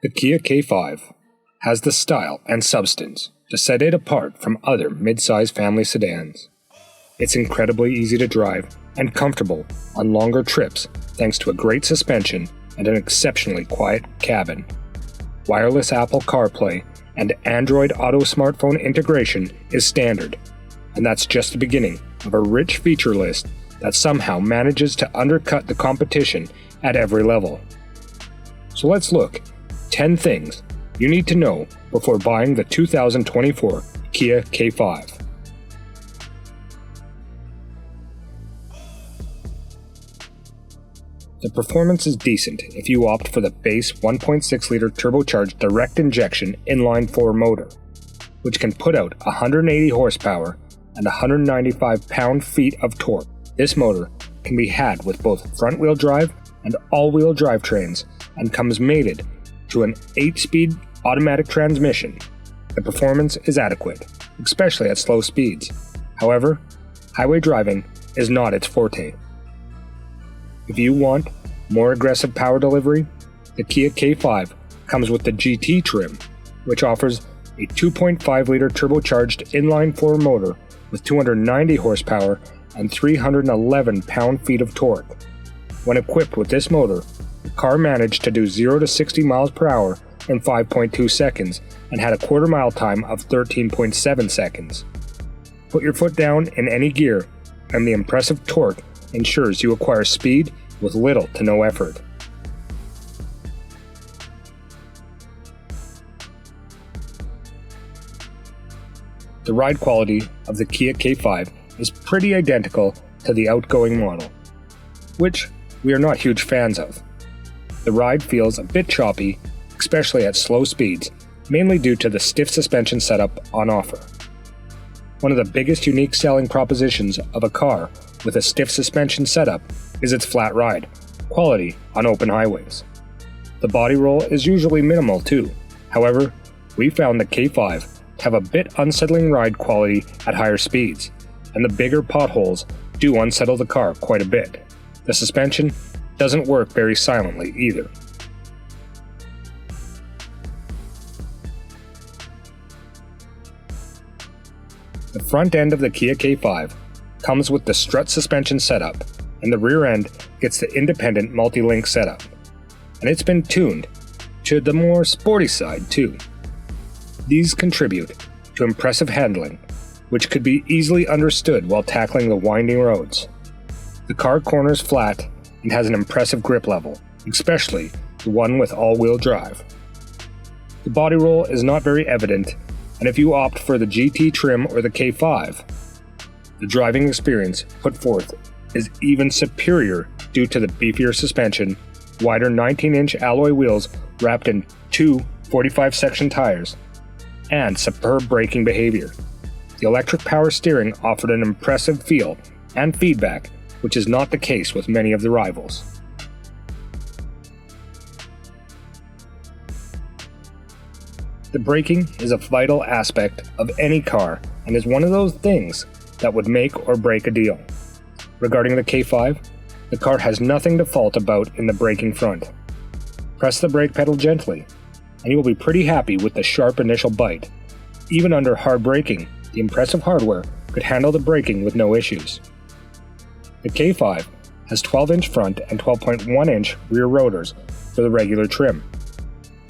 The Kia K5 has the style and substance to set it apart from other midsize family sedans. It's incredibly easy to drive and comfortable on longer trips thanks to a great suspension and an exceptionally quiet cabin. Wireless Apple CarPlay and Android Auto smartphone integration is standard, and that's just the beginning of a rich feature list that somehow manages to undercut the competition at every level. So let's look 10 things you need to know before buying the 2024 Kia K5. The performance is decent if you opt for the base 1.6-liter turbocharged direct injection inline-4 motor, which can put out 180 horsepower and 195 pound-feet of torque. This motor can be had with both front-wheel drive and all-wheel drivetrains and comes mated to an 8-speed automatic transmission. The performance is adequate, especially at slow speeds. However, highway driving is not its forte. If you want more aggressive power delivery, the Kia K5 comes with the GT trim, which offers a 2.5-liter turbocharged inline-4 motor with 290 horsepower and 311 pound-feet of torque. When equipped with this motor, the car managed to do 0 to 60 miles per hour in 5.2 seconds and had a quarter-mile time of 13.7 seconds. Put your foot down in any gear, and the impressive torque ensures you acquire speed with little to no effort. The ride quality of the Kia K5 is pretty identical to the outgoing model, which we are not huge fans of. The ride feels a bit choppy, especially at slow speeds, mainly due to the stiff suspension setup on offer. One of the biggest unique selling propositions of a car with a stiff suspension setup is its flat ride quality on open highways. The body roll is usually minimal too. However, we found the K5 to have a bit unsettling ride quality at higher speeds, and the bigger potholes do unsettle the car quite a bit. The suspension doesn't work very silently either. The front end of the Kia K5 comes with the strut suspension setup, and the rear end gets the independent multi-link setup. And it's been tuned to the more sporty side too. These contribute to impressive handling, which could be easily understood while tackling the winding roads. The car corners flat and has an impressive grip level, especially the one with all-wheel drive. The body roll is not very evident, and if you opt for the GT trim or the K5, the driving experience put forth is even superior due to the beefier suspension, wider 19-inch alloy wheels wrapped in two 45-section tires, and superb braking behavior. The electric power steering offered an impressive feel and feedback, which is not the case with many of the rivals. The braking is a vital aspect of any car and is one of those things that would make or break a deal. Regarding the K5, the car has nothing to fault about in the braking front. Press the brake pedal gently, and you will be pretty happy with the sharp initial bite. Even under hard braking, the impressive hardware could handle the braking with no issues. The K5 has 12-inch front and 12.1-inch rear rotors for the regular trim.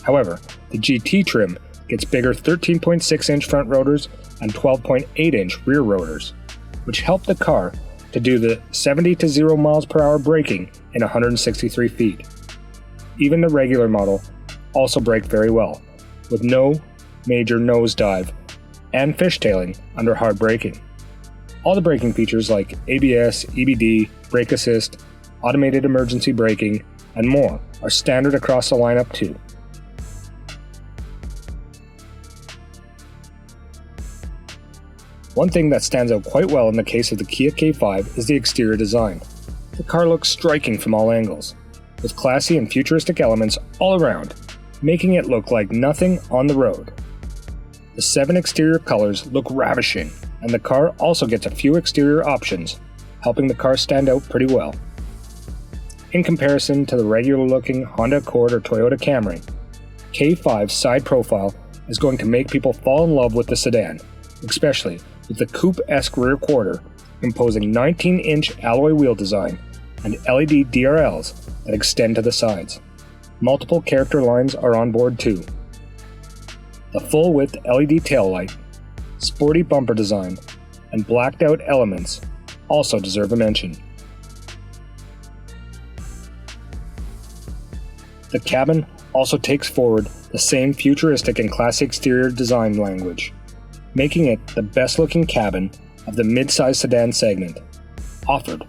However, the GT trim gets bigger 13.6-inch front rotors and 12.8-inch rear rotors, which help the car to do the 70 to 0 miles per hour braking in 163 feet. Even the regular model also braked very well, with no major nosedive and fishtailing under hard braking. All the braking features like ABS, EBD, brake assist, automated emergency braking, and more are standard across the lineup too. One thing that stands out quite well in the case of the Kia K5 is the exterior design. The car looks striking from all angles, with classy and futuristic elements all around, making it look like nothing on the road. The 7 exterior colors look ravishing, and the car also gets a few exterior options, helping the car stand out pretty well. In comparison to the regular-looking Honda Accord or Toyota Camry, K5 side profile is going to make people fall in love with the sedan, especially with the coupe-esque rear quarter, imposing 19-inch alloy wheel design and LED DRLs that extend to the sides. Multiple character lines are on board too. The full-width LED taillight, sporty bumper design, and blacked-out elements also deserve a mention. The cabin also takes forward the same futuristic and classy exterior design language, making it the best-looking cabin of the midsize sedan segment, offered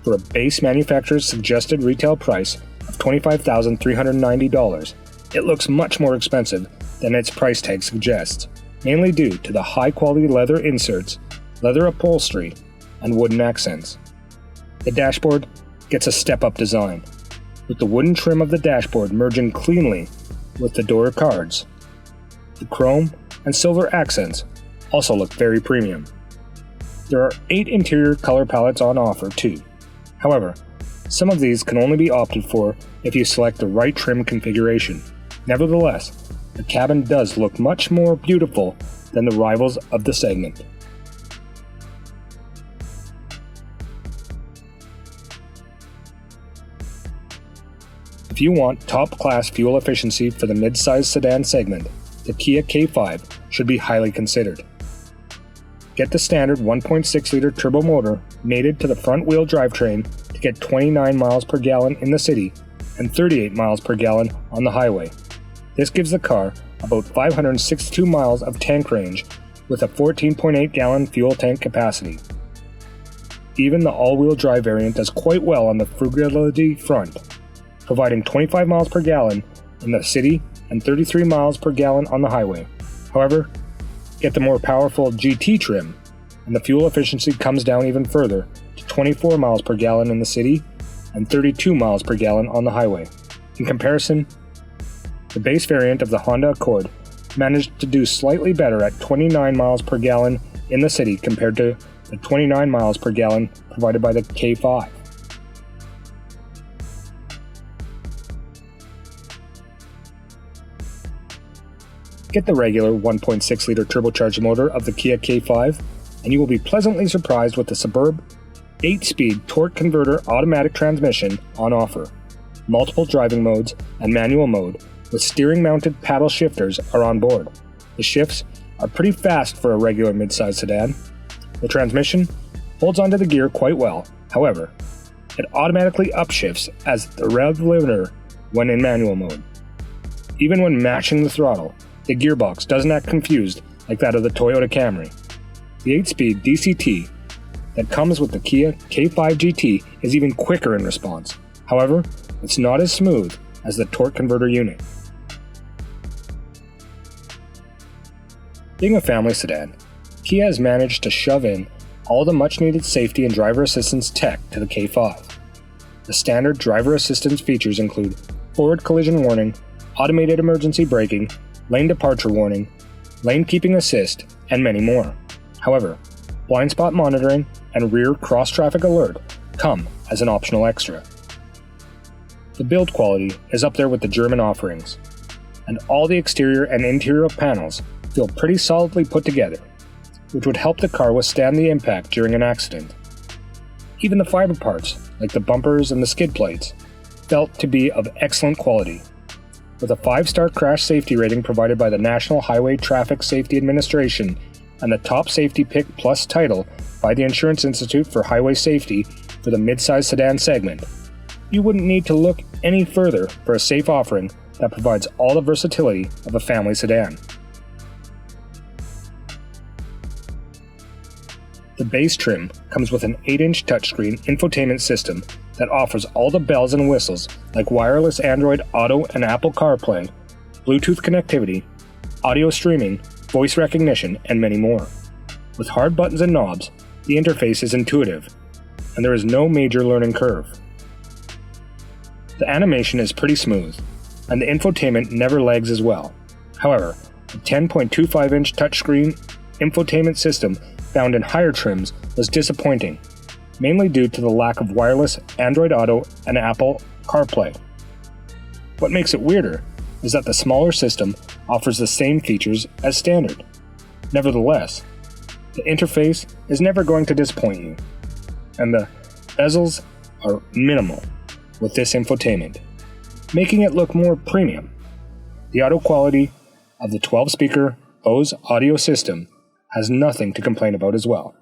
for a base manufacturer's suggested retail price of $25,390. It looks much more expensive than its price tag suggests, mainly due to the high-quality leather inserts, leather upholstery, and wooden accents. The dashboard gets a step-up design, with the wooden trim of the dashboard merging cleanly with the door cards. The chrome and silver accents also look very premium. There are 8 interior color palettes on offer too. However, some of these can only be opted for if you select the right trim configuration. Nevertheless, the cabin does look much more beautiful than the rivals of the segment. If you want top-class fuel efficiency for the mid-size sedan segment, the Kia K5 should be highly considered. Get the standard 1.6-liter turbo motor mated to the front-wheel drivetrain to get 29 miles per gallon in the city and 38 miles per gallon on the highway. This gives the car about 562 miles of tank range with a 14.8-gallon fuel tank capacity. Even the all-wheel drive variant does quite well on the frugality front, providing 25 miles per gallon in the city and 33 miles per gallon on the highway. However, get the more powerful GT trim, and the fuel efficiency comes down even further to 24 miles per gallon in the city and 32 miles per gallon on the highway. In comparison, the base variant of the Honda Accord managed to do slightly better at 29 miles per gallon in the city compared to the 29 miles per gallon provided by the K5. Get the regular 1.6-liter turbocharged motor of the Kia K5, and you will be pleasantly surprised with the superb 8-speed torque converter automatic transmission on offer. Multiple driving modes and manual mode with steering-mounted paddle shifters are on board. The shifts are pretty fast for a regular midsize sedan. The transmission holds onto the gear quite well, however, it automatically upshifts as the rev limiter when in manual mode. Even when matching the throttle, the gearbox doesn't act confused like that of the Toyota Camry. The 8-speed DCT that comes with the Kia K5 GT is even quicker in response. However, it's not as smooth as the torque converter unit. Being a family sedan, Kia has managed to shove in all the much-needed safety and driver assistance tech to the K5. The standard driver assistance features include forward collision warning, automated emergency braking, lane departure warning, lane keeping assist, and many more. However, blind spot monitoring and rear cross-traffic alert come as an optional extra. The build quality is up there with the German offerings, and all the exterior and interior panels feel pretty solidly put together, which would help the car withstand the impact during an accident. Even the fiber parts, like the bumpers and the skid plates, felt to be of excellent quality. With a 5-star crash safety rating provided by the National Highway Traffic Safety Administration and the Top Safety Pick Plus title by the Insurance Institute for Highway Safety for the midsize sedan segment, you wouldn't need to look any further for a safe offering that provides all the versatility of a family sedan. The base trim comes with an 8-inch touchscreen infotainment system that offers all the bells and whistles like wireless Android Auto and Apple CarPlay, Bluetooth connectivity, audio streaming, voice recognition, and many more. With hard buttons and knobs, the interface is intuitive, and there is no major learning curve. The animation is pretty smooth, and the infotainment never lags as well. However, the 10.25-inch touchscreen infotainment system found in higher trims was disappointing, mainly due to the lack of wireless Android Auto and Apple CarPlay. What makes it weirder is that the smaller system offers the same features as standard. Nevertheless, the interface is never going to disappoint you, and the bezels are minimal with this infotainment, making it look more premium. The audio quality of the 12-speaker Bose audio system has nothing to complain about as well.